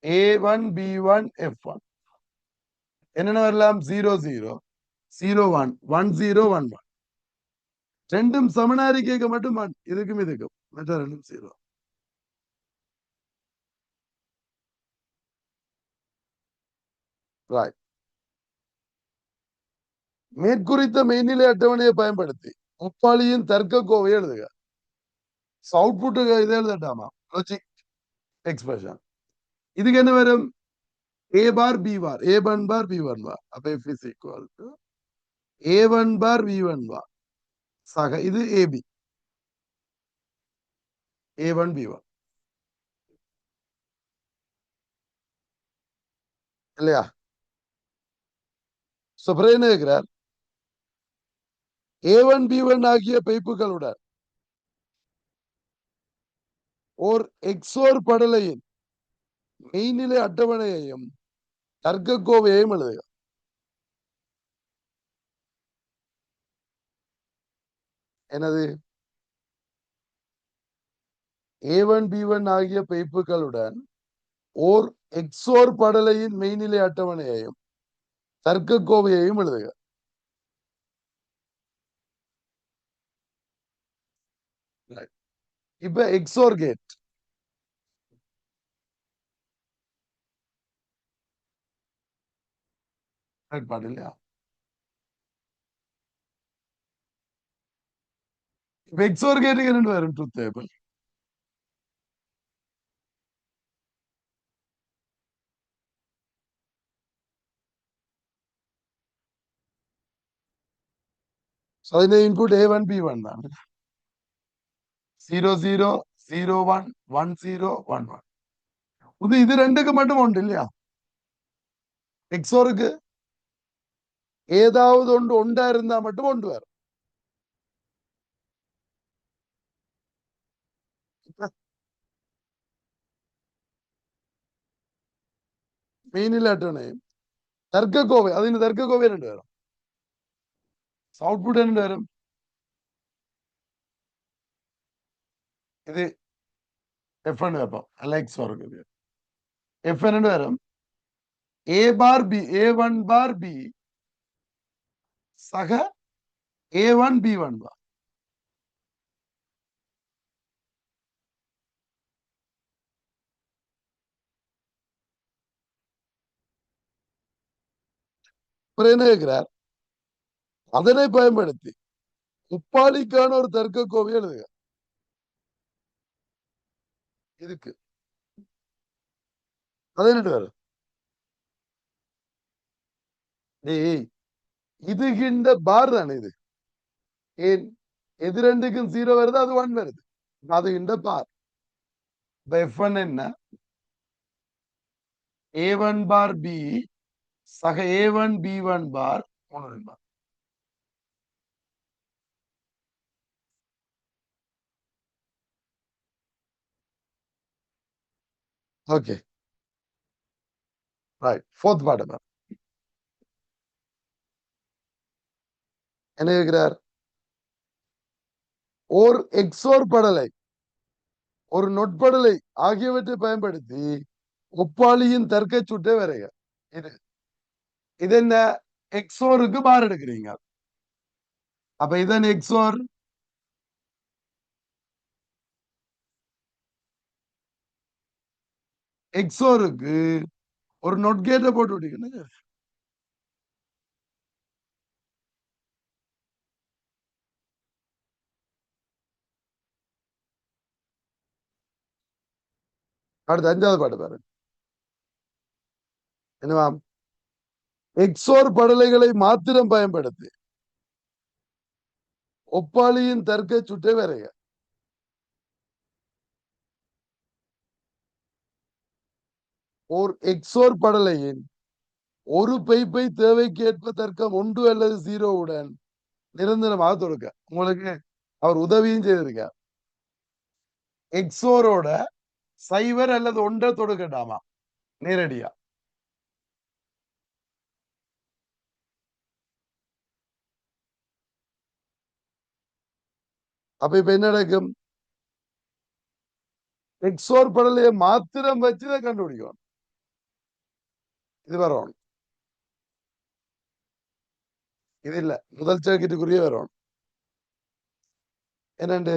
[SPEAKER 1] A1 B1 F1 என்னென்ன வரலாம்? 0 0 0 1 1 0 1 1. ரெண்டும் சமனாரி கேட்க மட்டும் இதுக்கும் இதுக்கும் மற்ற ரெண்டும் 0. ரைட். மேற்குறித்த மெய்நிலை அட்டவணையை பயன்படுத்தி ஒப்பாளியின் தர்க்க கோவை எழுதுக. அவுட்புட் இதை எழுதட்டாமா? Logic expression. இதுக்கு என்ன வரும்? A bar B bar A1 bar B1 bar. அப்ப F is equal to A1 bar B1 bar சக இது AB A1 B1 இல்லையா? என்ன இருக்கிறார்? A1 B1 ஆகிய பைப்புகளுடன் ஓர் எக்ஸோர் படலையின் மெய்நிலை அட்டவணையையும் தர்க்க கோவையையும் எழுதுக. என்னது? A1 B1 ஆகிய பைப்புகளுடன் ஓர் எக்ஸோர் படலையின் மெய்நிலை அட்டவணையையும் தர்க்க கோவையையும் எழுதுக. இப்ப எக்ஸோர் கேட் பாட்டு இல்லையா? இப்ப எக்ஸோர் கேட்டுக்கு ரெண்டு வரும் ட்ரூத் டேபிள். അതിന്റെ ഇൻപുട്ട് A1 B1 ആണ്. 0 0 0 1 1 0 1 1. ഇത് ரெண்டுக்கு மட்டும் உண்டு இல்லையா? எக்ஸோருக்கு ஏதாவது ஒன்று ஒன்றா இருந்தா மட்டும் ஒன்று வரும். மெயினில் அட்டவணையும் தர்க்க கோவை അതിന് தர்க்க கோவை ரெண்டு வரும். அவுட்புட் ரெண்டு வரும். இது F1 வைப்போம். அல்ல எக்ஸோருக்கு F1 ரெண்டு வரும். A bar B A1 bar B சக A1 B1 bar. என்ன கேட்கிறார்? அதனை பயன்படுத்தி முப்பாளிக்கான ஒரு தர்க்க கோவை எழுதுக. இதுக்கு பதினெட்டு வரும். இதுகின்ற பார் தானே இது. ஏன் எது ரெண்டுக்கும் 0 வருது, அது 1 வருது. அது இந்த பார். F1 என்ன? A1 பார் B சக A1 B1 பார் 3 பார். ஓகே ரைட் ஃபோர்த் பாடம் என்ன இருக்கிறார் ஓர் எக்ஸோர் படலை ஒரு நொட்படலை ஆகியவற்றை பயன்படுத்தி ஒப்பாளியின் தர்க்க சுட்டை வரைக இது இது என்ன எக்ஸோருக்கு பார் எடுக்கிறீங்க அப்ப இதன் எக்ஸோர் எக்ஸோருக்கு ஒரு நொட் கேட்டை போட்டு விட்டீங்க அடுத்த அஞ்சாவது பாட்டு பாருங்க என்னவாம் எக்ஸோர் படலைகளை மாத்திரம் பயன்படுத்தி ஒப்பாளியின் தர்க்க சுட்டை வரைக ஓர் எக்ஸோர் படலையின் ஒரு பைப்பை தேவைக்கு ஏற்ப தர்க்கம் 1 அல்லது 0 நிரந்தரமாக தொடுக்க உங்களுக்கு அவர் உதவியும் செய்திருக்கார் எக்ஸோரோட 0 அல்லது 1 தொடுக்கட்டாமா நேரடியா அப்ப இப்ப என்ன நடக்கும் எக்ஸோர் படலையை மாத்திரம் வச்சுதான் கண்டுபிடிக்கணும் இது வரணும் இது இல்ல முதல் சர்க்கிட்டுக்குரிய வரணும் என்னண்டு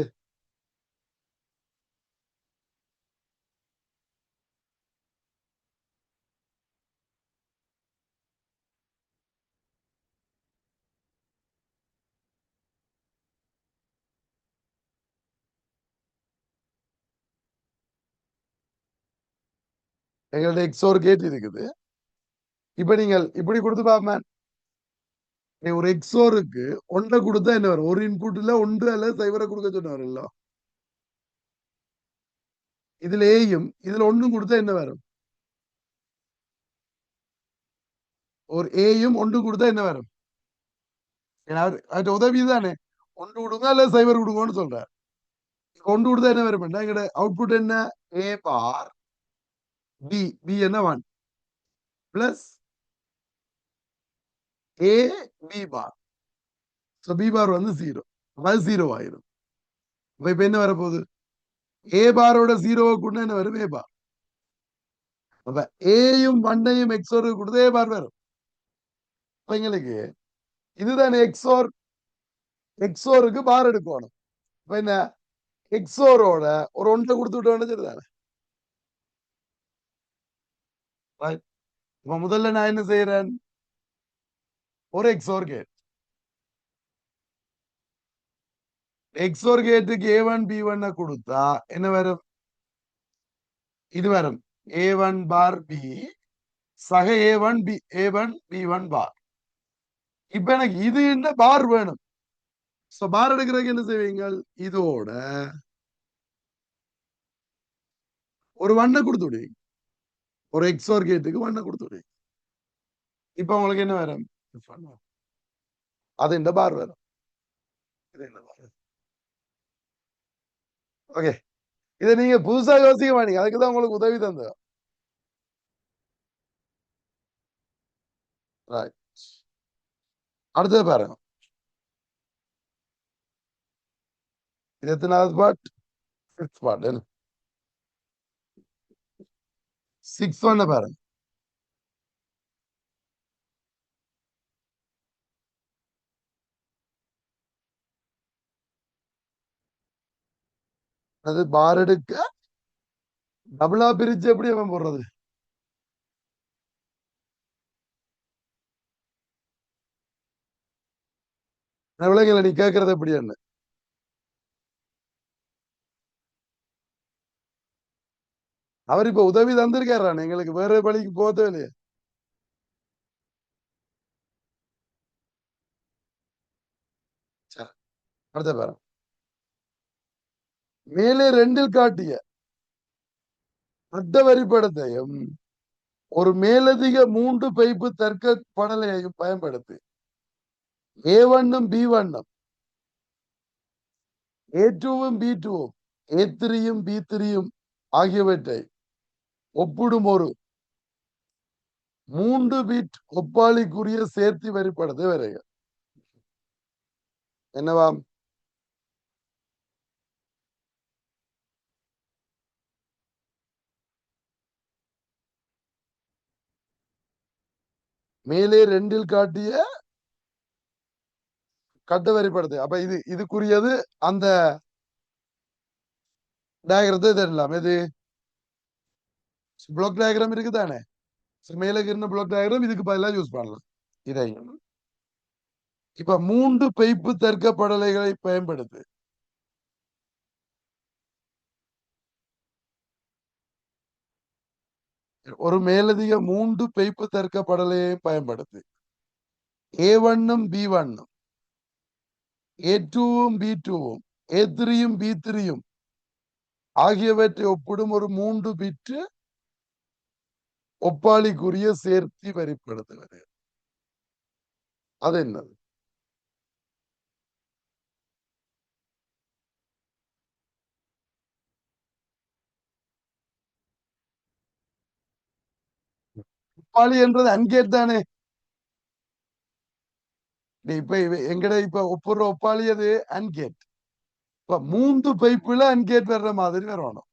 [SPEAKER 1] எங்கள்ட்ட எக்ஸோர் கேட் இருக்குது இப்ப நீங்கள் இப்படி கொடுத்து பாப்ப ஒரு எக்ஸோருக்கு 1 கொடுத்தா என்ன வரும் ஒரு இன்புட்ல 1 அல்லது 0 கொடுக்க சொன்னவரല്ലോ இதுல ஏயும் இதுல 1 கொடுத்தா என்ன வரும் ஒரு ஏயும் 1 கொடுத்தா என்ன வரும் உதவி தானே 1 கொடுங்க அல்ல 0 கொடுங்கன்னு சொல்றாரு 1 கொடுத்தா என்ன வரும் எங்கட அவுட்புட் என்ன ஏ பார் பி பி என்ன 1 plus A B bar B bar வந்து 0 அது 0 ஆயிரும் இப்ப என்ன வரப்போகுது ஏ பாரோட 0 கூட என்ன வரும் ஏ பார் அப்ப ஏயும் 1 எக்ஸோருக்கு கொடுத்து ஏ பார் வரும் எங்களுக்கு இதுதான் எக்ஸோர் எக்ஸோருக்கு பார் எடுக்கணும் இப்ப என்ன எக்ஸோரோட ஒரு 1 கொடுத்து விட்டோம்னு சரிதானே இப்ப முதல்ல நான் என்ன செய்யறேன் ஒரு எக்ஸோர் கேட் எக்ஸோர் கேட்டுக்கு A1 B1 கொடுத்தா என்ன வரும் இது வரும் A1 பார் பி சக A1 B1 பார் இப்ப எனக்கு இது என்ன பார் வேணும் பார் எடுக்கிறதுக்கு என்ன செய்வீங்க இதோட ஒரு 1 கொடுத்து விடுவீங்க ஒரு எக்ஸோர் கேட்டுக்கு 1 கொடுத்து விடுவீங்க இப்ப உங்களுக்கு என்ன வரும் அது இந்த பார் வரும் ஓகே இதை நீங்க புதுசா யோசிக்க மாட்டீங்க அதுக்குதான் உங்களுக்கு உதவி தந்தோம் அடுத்தது பாருங்க இது எத்தனாவது பார்ட் 6th பார்ட் 6 பாருங்க அது பார் எடுக்க டபுளா பிரிச்சு எப்படி அவன் போடுறது விலங்குல நீ கேட்கறது எப்படி என்ன அவர் இப்ப உதவி தந்திருக்காரு எங்களுக்கு வேற பணிக்கு போகவே இல்லையே அடுத்த பாரு மேலே 2 காட்டிய அட்ட வரிப்படத்தையும் ஒரு மேலதிக 3 பைப்பு தர்க்க படலையையும் பயன்படுத்தி A1 B1 A2 B2 A3 B3 ஆகியவற்றை ஒப்பிடும் ஒரு 3 பிட் ஒப்பாளிக்குரிய சேர்த்தி வரிப்படுத்து வரைக என்னவாம்? மேலே 2ல் காட்டிய கட்டு வரிப்படுத்து. அப்ப இதுக்குரியது அந்த டயக்ரத்தை தெரியலாம். எது பிளாக் டயக்ராம் இருக்குதானே? மேலே இருந்த பிளாக் டயக்ராம் இதுக்கு பதிலாக யூஸ் பண்ணலாம். இதை இப்ப 3 பைப்பு தர்க்கப்படலைகளை பயன்படுத்து. ஒரு மேலதிக 3 பைப்பு தர்க்கப்படலையை பயன்படுத்து. A1ம் B1ம் A2ம் B2ம் A3யும் B3யும் ஆகியவற்றை ஒப்பிடும் ஒரு 3 பிட் ஒப்பாளிக்குரிய சேர்த்தி வரிப்படுத்துவது. அது என்னது? ஒப்பாளி என்றது அன்கேட் தானே. இப்ப எங்கட இப்ப ஒப்புற ஒப்பாளி அது அன்கேட். இப்ப 3 பைப்புல அன்கேட் வர்ற மாதிரி வரணும்.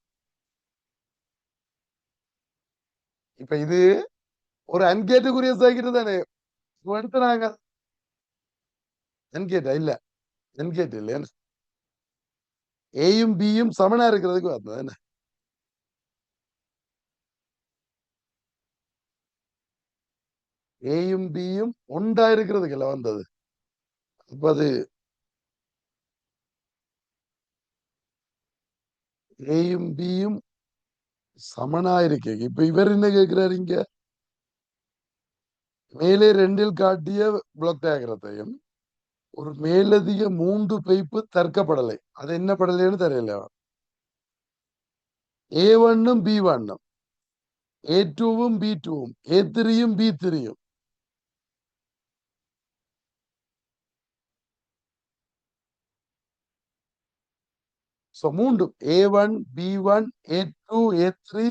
[SPEAKER 1] இப்ப இது ஒரு அன்கேட்டுக்குரிய சர்க்கிட் தானே. எடுத்துனாங்க அன்கேட்டா இல்ல, அன்கேட் இல்ல. ஏயும் பியும் சமனா இருக்கிறதுக்கு வந்தது என்ன? ஏயும் பியும் ஒன்றா இருக்கிறதுக்கு இல்ல வந்தது. அப்ப அது ஏயும் பியும் சமனா இருக்கு. இப்ப இவர் என்ன கேட்கிறாரு இங்க? மேலே 2ல் காட்டிய பிளாக் டயக்ரத்தையும் ஒரு மேலதிக 3 பைப்பு தர்க்கப்படலை, அது என்ன படலைன்னு தெரியல. A1ம் B1ம் A2ம் B2ம் A3யும் B3யும் மூன்று A1 B1 A2 A3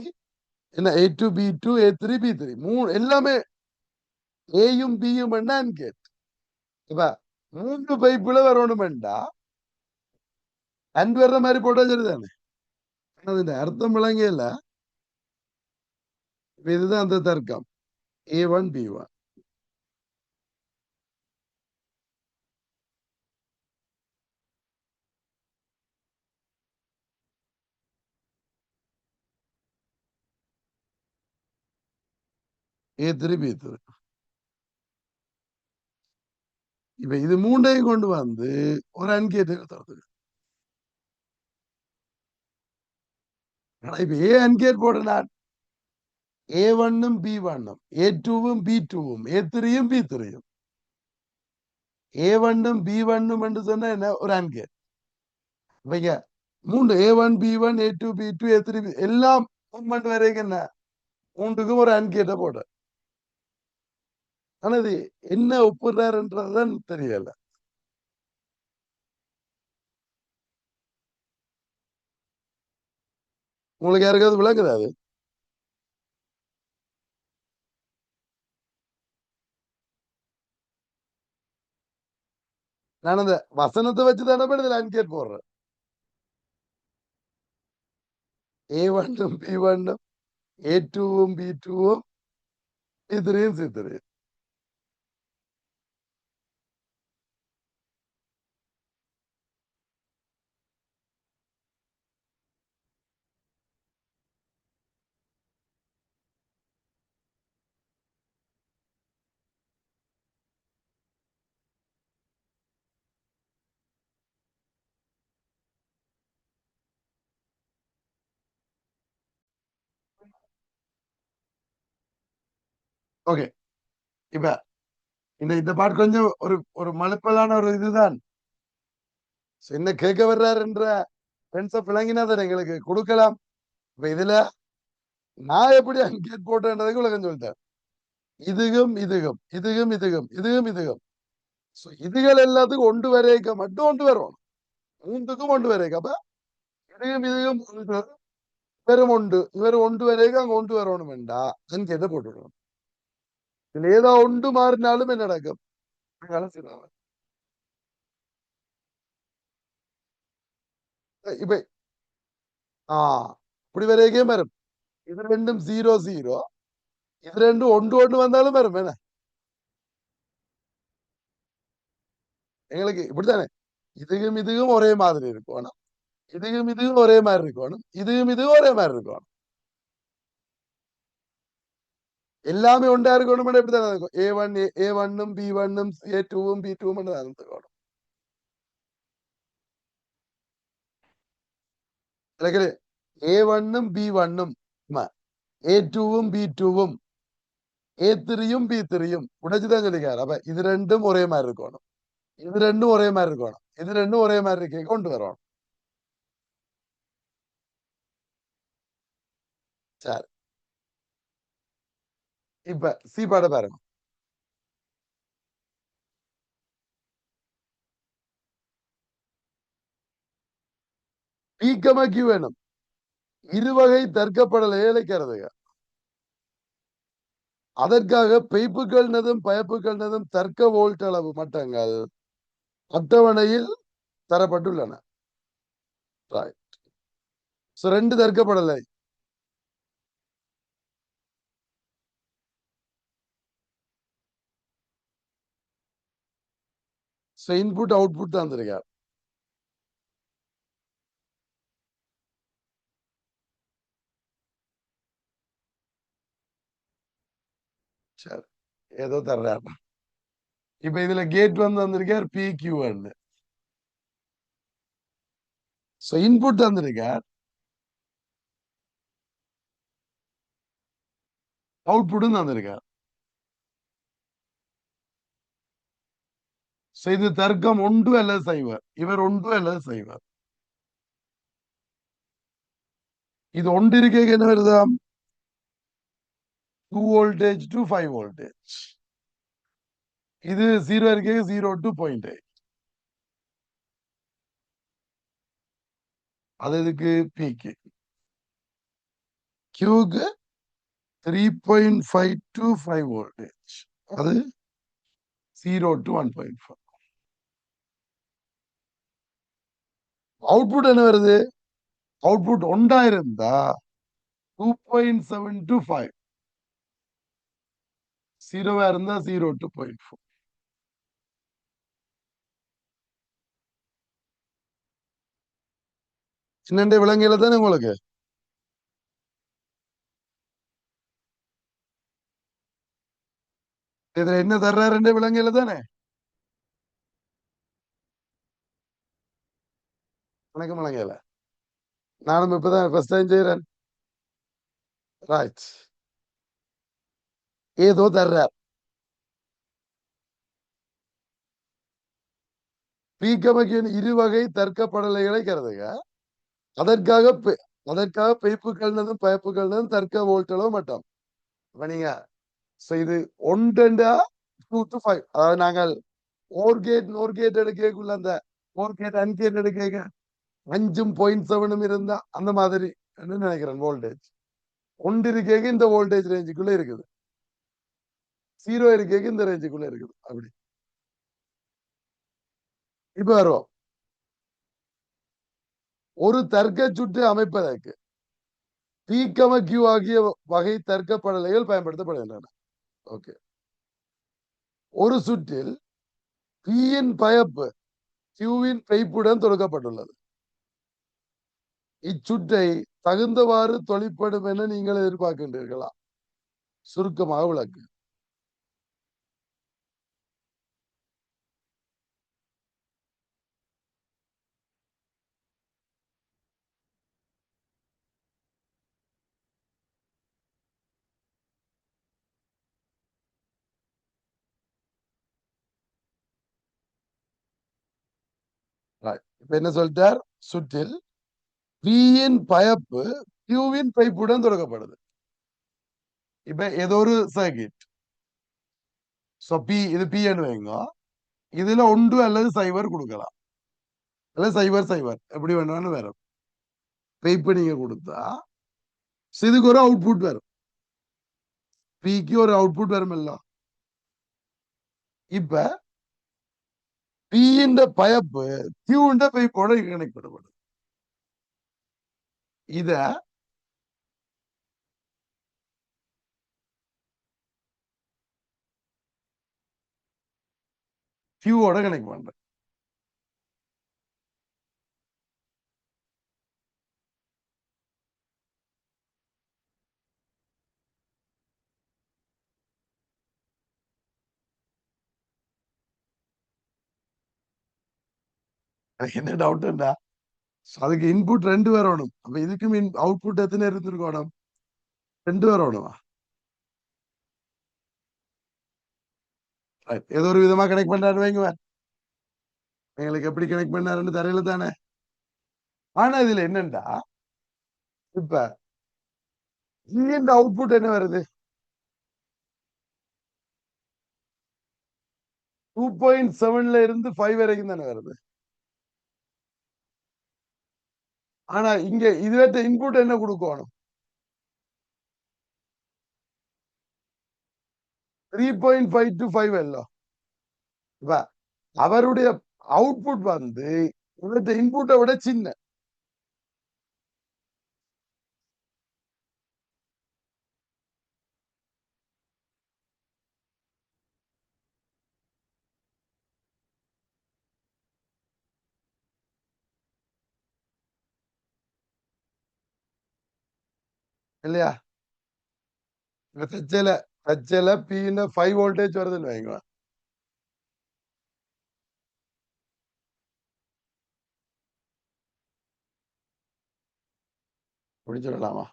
[SPEAKER 1] என்ன A2 B2 A3 B3 மூணு எல்லாமே ஏயும் பியும் கேட். இப்ப 3 பைப்புல வரணும் வேண்டா அன்பு வர்ற மாதிரி போட்டா சரிதானே. அதுல அர்த்தம் விளங்கல. இதுதான் அந்த தர்க்கம். A1 B1 A3 B3. இப்ப இது மூண்டையும் கொண்டு வந்து ஒரு அன்கேட் தரது. ஆனா இப்ப ஏ அன்கேட் போட நான் A1ம் B1ம் A2ம் B2ம் A3யும் B3யும் A1ம் B1ம் என்று சொன்னா என்ன ஒரு அன்கேட். இவங்க மூன்று A1 B1 A2 B2 A3 எல்லாம் மூவ்மெண்ட் வரைக்கும் என்ன மூன்றுக்கும் ஒரு அன்கேட்ட போட. ஆனா இது என்ன ஒப்புறாருன்றதுதான் தெரியல. உங்களுக்கு யாருக்காவது விளக்குதா அது? நான் அந்த வசனத்தை வச்சு தானே இதுல அன்கேட் போடுறேன். A1ம் B1ம் A2ம் B2ம் C3யும் C3. ஓகே. இப்ப இந்த பாட்டு கொஞ்சம் ஒரு ஒரு மலுப்பலான ஒரு இதுதான். என்ன கேட்க வர்றாருன்ற ஃப்ரெண்ட்ஸை விளங்கினா எங்களுக்கு கொடுக்கலாம். இப்ப இதுல நான் எப்படி அங்கேட் போட்டேன்றதுக்கு விளக்கம் சொல்லிட்டேன். இதுகும் இதுகும் இதுகும் இதுகும் இதுகும் இதுகும் இதுகள் எல்லாத்துக்கும் ஒன்று வரைக்க மட்டும் ஒன்று வரும். மூன்றுக்கும் ஒன்று வரைக்க. அப்ப இதுகும் இதுகும் இவரும் ஒன்று இவர் ஒன்று வரைக்கும் அங்க ஒன்று வரணும் வேண்டா அங்கே எதை போட்டுவிடணும். இதுல ஏதோ ஒன்று மாறினாலும் என்ன நடக்கும்? இப்ப இப்படி வரைக்கும் வரும். இது ரெண்டும் 0 0. இது ரெண்டும் ஒன்று ஒன்று வந்தாலும் வரும் என்ன. எங்களுக்கு இப்படித்தானே இதுவும் இதுவும் ஒரே மாதிரி இருக்கணும், இதுவும் இதுவும் ஒரே மாதிரி இருக்கணும், இதுவும் இதுவும் ஒரே மாதிரி இருக்கணும். எல்லாமே ஒன்றா இருக்கணும். எப்படித்தானே இருக்கும்? A1 B1 A2 B2 தான் இருக்கணும். A1 B1 A2 B2 A3 B3 உடைச்சுதான் சொல்லிக்காரு. அப்ப இது ரெண்டும் ஒரே மாதிரி இருக்கணும், இது ரெண்டும் ஒரே மாதிரி இருக்கணும், இது ரெண்டும் ஒரே மாதிரி இருக்க கொண்டு வரணும். சரி, இப்ப சி பாட பாருங்க. Q வேணும். இருவகை தர்க்கப்படலையை இழைக்கிறதுங்க. அதற்காக பெய்ப்புகள்னதும் பயப்புகள்னதும் தர்க்க வோல்ட் அளவு மட்டங்கள் அட்டவணையில் தரப்பட்டுள்ளன. ரெண்டு தர்க்கப்படலை. Input output தந்திருக்கார். சரி, ஏதோ தர்றார். இப்ப இதுல கேட் வந்திருக்கார் PQ. இன்புட் தந்திருக்கார், அவுட்புட்டும் தந்திருக்கார். இது தர்க்கம் ஒன்று அல்லது சைவர். இவர் ஒன்று அல்லது சைவர். இது ஒன்று இருக்க என்ன வருதா? 2 voltage to 5 voltage. இது 0 இருக்க 0 to 0.8. அது இதுக்கு பிக்கு. Qக்கு 3.5 to 5 voltage. அது 0 to 1.5. அவுட்புட் என்ன வருது? அவுட்புட் ஒன்றா இருந்தா 2.7 to 5. 0 இருந்தா 0 to 0.4. சின்ன விலங்கையில தானே உங்களுக்கு இதுல என்ன தர்றாரு விலங்கையில தானே. வணக்கம் விலங்கையில. நானும் இப்பதான் ஃபர்ஸ்ட் டைம் செய்யறேன். ரைட், ஏதோ தர்றார். பீக்கமக்கின் இருவகை தர்க்கப்படலைகளை கருதுக. அதற்காக அதற்காக பெய்ப்புகள்னதும் பயப்புகள்னதும் தர்க்க வோல்ட்டளவு மட்டும். இப்ப நீங்க இது 1 2 to 5. அதாவது நாங்கள் ஓர் கேட் நோர் கேட் எடுக்கக்குள்ள அந்த ஓர் கேட் அன்கேட் எடுக்க 5.7 இருந்தா அந்த மாதிரி நினைக்கிறேன். வோல்டேஜ் ஒன்று இருக்க இந்த வோல்டேஜ் ரேஞ்சுக்குள்ள இருக்குது, 0 இருக்க இந்த ரேஞ்சுக்குள்ள இருக்குது. அப்படி இப்ப வருவோம். ஒரு தர்க்க சுற்று அமைப்பதற்கு Q ஆகிய வகை தர்க்கப்படலைகள் பயன்படுத்தப்படுகின்றன. ஓகே, ஒரு சுற்றில் Pயின் பயப்பு Qவின் பைப்புடன் தொடுக்கப்பட்டுள்ளது. இச்சுற்றை தகுந்தவாறு தொழிற்படும் என நீங்கள் எதிர்பார்க்கின்றீர்களா? சுருக்கமாக விளக்கு. இப்ப என்ன சொல்லிட்டார்? சுற்றில் Pயின் பயப்பு Qவின் பைப்புடன் தொடக்கப்படுது. இப்ப ஏதோ ஒரு சர்க்கிட். இது P வைங்க. இதுல 1 அல்லது 0 கொடுக்கலாம், அல்லது 0 0 எப்படி வேணாலும் வரும். பைப்பு நீங்க கொடுத்தா இதுக்கு ஒரு அவுட்புட் வரும், பிக்கு ஒரு அவுட்புட் வருமல்ல. இப்ப பியின் பயப்பு கியூண்ட பைப்போட கனெக்ட் பண்ணப்படும். இத கியூவோட கனெக்ட் பண்றேன். என்ன டவுட்டா, அதுக்கு இன்புட் ரெண்டு வரணும். அப்ப இதுக்கும் அவுட்புட் எத்தனை இருந்திருக்கணும்? ரெண்டு வரணுமா? ஏதோ ஒரு விதமா கனெக்ட் பண்றாரு வைங்குவேன். எங்களுக்கு எப்படி கனெக்ட் பண்ணாருன்னு தெரியல தானே. ஆனா இதுல என்னண்டா, இப்ப இந்த அவுட்புட் என்ன வருது? 2.7ல இருந்து 5 வரைக்கும் தானே வருது. ஆனா இங்க இதுவே இன்புட் என்ன கொடுக்கணும்? 3.5 to 5 அல்ல. இப்ப அவருடைய அவுட்புட் வந்து இவற்ற இன்புட்டை விட சின்ன இல்லையா? இப்ப தச்சல பின்ன 5 வோல்டேஜ் வருதுன்னு வைங்க. அப்படி சொல்லலாமா?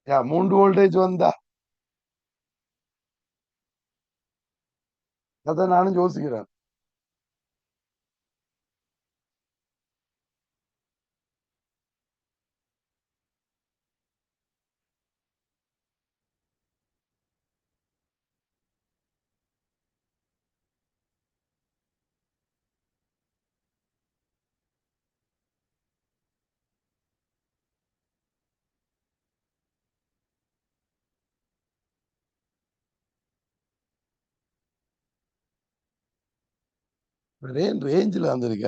[SPEAKER 1] யா 3 வோல்டேஜ் வந்தா அதை நானும் யோசிக்கிறேன். ரேஞ்சில் வந்திருக்க.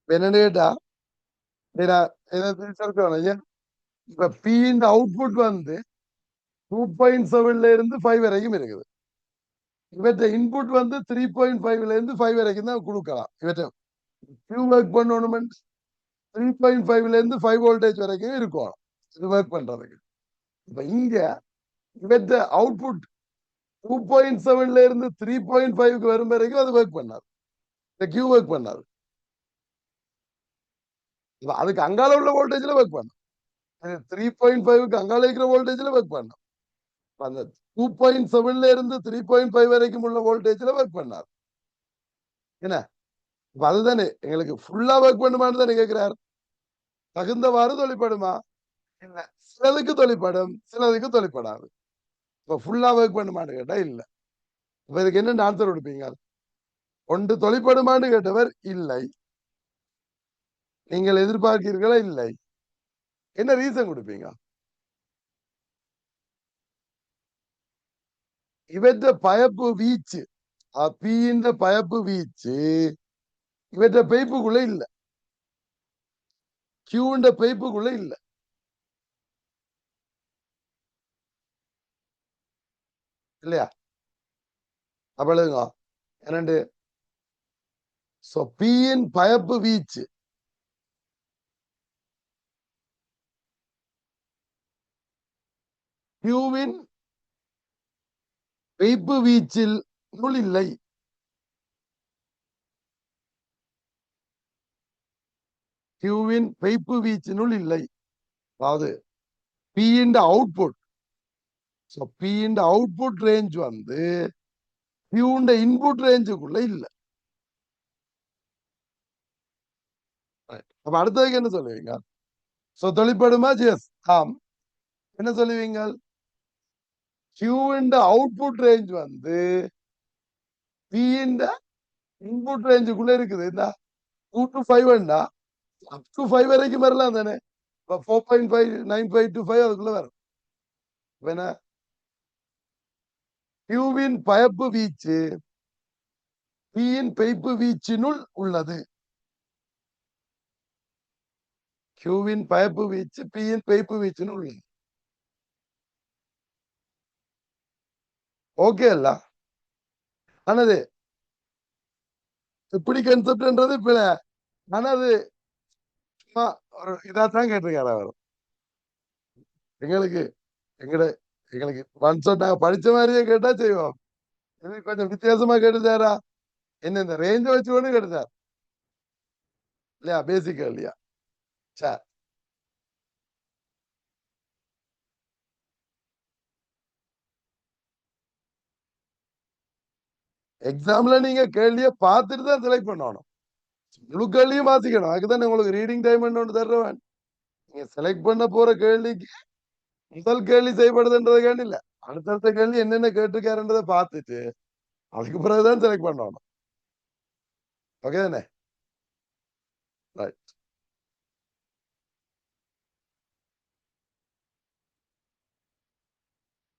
[SPEAKER 1] என்னன்னு கேட்டா, இப்ப பி இந்த அவுட்புட் வந்து 2.7ல இருந்து 5 வரைக்கும் இருக்குது. இவற்ற இன்புட் வந்து 3.5ல இருந்து 5 வரைக்கும் தான் கொடுக்கலாம். இவற்ற கியூ ஒர்க் பண்ணணும். 3.5ல இருந்து 5 வோல்டேஜ் வரைக்கும் இருக்கும் இது ஒர்க் பண்றதுக்கு. இப்ப இங்க இவற்ற அவுட்புட் 2.7ல இருந்து 3.5க்கு வரும் வரைக்கும் அது ஒர்க் பண்ணாது. இந்த கியூ ஒர்க் பண்ணாது. அதுக்கு அங்கால உள்ள வோல்டேஜ்ல ஒர்க் பண்ணும். 3.5க்கு அங்கால இருக்கிற வோல்டேஜ்ல ஒர்க் பண்ணும். அந்த 2.7ல இருந்து 3.5 வரைக்கும் உள்ள வோல்டேஜ்ல ஒர்க் பண்ணாது. என்ன அதுதானே எங்களுக்கு ஃபுல்லா ஒர்க் பண்ணுமான்னு தானே கேட்கிறார். தகுந்தவாறு தொழிற்படுமா? இல்ல. சிலதுக்கு தொழிற்படும், சிலதுக்கு தொழிற்படாது. இப்ப ஃபுல்லா ஒர்க் பண்ணுமான்னு கேட்டா இல்ல. இப்ப இதுக்கு என்ன ஆன்சர் கொடுப்பீங்க? ஒன்று தொழிற்படுமான்னு கேட்டவர் இல்லை, நீங்கள் எதிர்பார்க்கிறீர்களா? இல்லை. என்ன ரீசன் கொடுப்பீங்க? இவற்ற பயப்பு வீச்சு, பியின் பயப்பு வீச்சு இவற்ற பைப்புக்குள்ள இல்ல, கியூண்ட பைப்புக்குள்ள இல்ல. இல்லையா? அப்பழுங்க என்னண்டு பியின் பயப்பு வீச்சு கியூவின் பைப்பு வீச்சில் நுள் இல்லை. கியூவின் பெய்ப்பு வீச்சினுள் இல்லை. அதாவது be in output. So be in output range வந்து கியூண்ட இன்புட் ரேஞ்சுக்குள்ள இல்ல. அப்ப அடுத்ததுக்கு என்ன சொல்லுவீங்க? ஸோ தொழிற்படுமா? எஸ், ஆம். என்ன சொல்லுவீங்க? கியூண்ட அவுட்புட் ரேஞ்ச் வந்து பி இன் இன்புட் ரேஞ்சுக்குள்ள இருக்குது. இந்த 2 to 5 அப் டு 5 வரைக்கும் வரலாம் தானே. 4.5 9.5 to 5 அதுக்குள்ள வரும். என்ன கியூவின் பயப்பு வீச்சு பியின் பெய்ப்பு வீச்சினுள் உள்ளது. கியூவின் பயப்பு வீச்சு பியின் பெய்ப்பு வீச்சினுள் உள்ளது. ஓகே அல்ல? ஆனது இப்படி கன்செப்ட்ன்றது பிழை. ஆனா அது சும்மா ஒரு இதாத்தான் கேட்டிருக்காரு அவர். எங்களுக்கு எங்கட எங்களுக்கு ஒன்ஸ் நாங்க படிச்ச மாதிரியே கேட்டா செய்வோம். இது கொஞ்சம் வித்தியாசமா கேட்டுட்டாரா? என்ன இந்த ரேஞ்ச வச்சு கொண்டு கேட்டுட்டார் இல்லையா? பேசிக்கா இல்லையா? சரி. எக்ஸாம்ல நீங்க கேள்வியை பார்த்துட்டு தான் செலக்ட் பண்ணணும். முழு கேள்வியும் வாசிக்கணும். அதுக்குதான் உங்களுக்கு ரீடிங் டைம் ஒன்று தருவேன். நீங்க செலக்ட் பண்ண போற கேள்விக்கு முதல் கேள்வி செய்யப்படுதுன்றதுக்காண்டி இல்ல. அடுத்தடுத்த கேள்வி என்னென்ன கேட்டிருக்காருன்றதை பார்த்துட்டு அதுக்கு பிறகுதான் செலக்ட் பண்ணணும். ஓகே தானே?